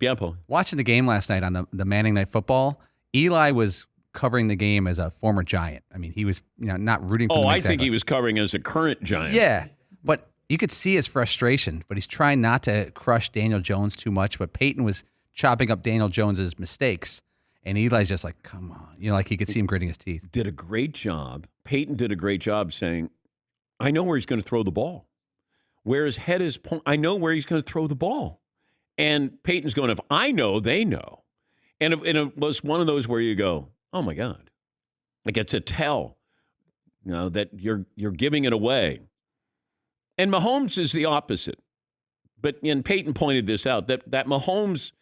Yeah, Paul. Watching the game last night on the Manning Night Football, Eli was covering the game as a former Giant. I mean, he was not rooting for them I exactly. think he was covering as a current Giant. Yeah, but you could see his frustration, but he's trying not to crush Daniel Jones too much. But Peyton was chopping up Daniel Jones's mistakes, and Eli's just like, come on. Like he could see him gritting his teeth. Did a great job. Peyton did a great job saying, I know where he's going to throw the ball. Where his head is, I know where he's going to throw the ball. And Peyton's going, if I know, they know. And it was one of those where you go, oh, my God. Like it's a tell, that you're giving it away. And Mahomes is the opposite. And Peyton pointed this out, that Mahomes,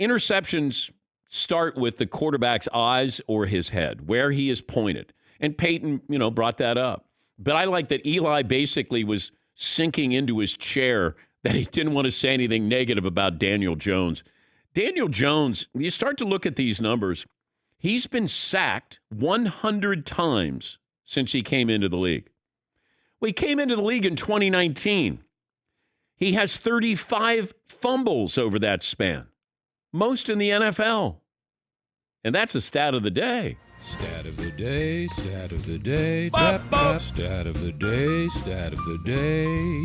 interceptions start with the quarterback's eyes or his head, where he is pointed. And Peyton, brought that up. But I like that Eli basically was sinking into his chair that he didn't want to say anything negative about Daniel Jones. Daniel Jones, you start to look at these numbers, he's been sacked 100 times since he came into the league. Well, he came into the league in 2019. He has 35 fumbles over that span, most in the NFL. And that's a stat of the day. Stat of the day, stat of the day, bop, bop. Stat of the day, stat of the day.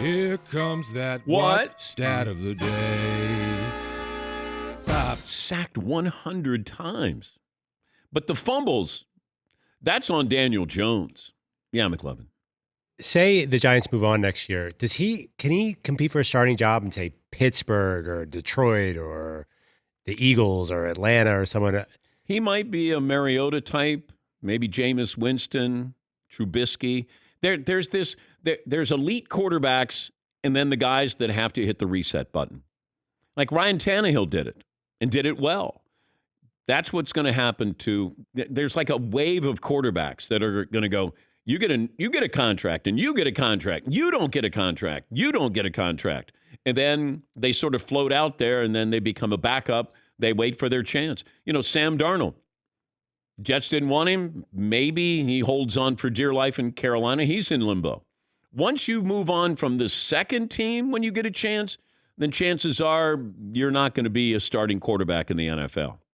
Here comes that what? Stat of the day. Bop. Sacked 100 times. But the fumbles, that's on Daniel Jones. Yeah, McLovin. Say the Giants move on next year. Can he compete for a starting job in, say, Pittsburgh or Detroit or the Eagles or Atlanta or someone? He might be a Mariota type, maybe Jameis Winston, Trubisky. There's elite quarterbacks and then the guys that have to hit the reset button. Like Ryan Tannehill did it and did it well. That's what's going to happen there's like a wave of quarterbacks that are going to go, you get a contract and you get a contract. You don't get a contract. You don't get a contract. And then they sort of float out there and then they become a backup. They wait for their chance. Sam Darnold. Jets didn't want him. Maybe he holds on for dear life in Carolina. He's in limbo. Once you move on from the second team when you get a chance, then chances are you're not going to be a starting quarterback in the NFL.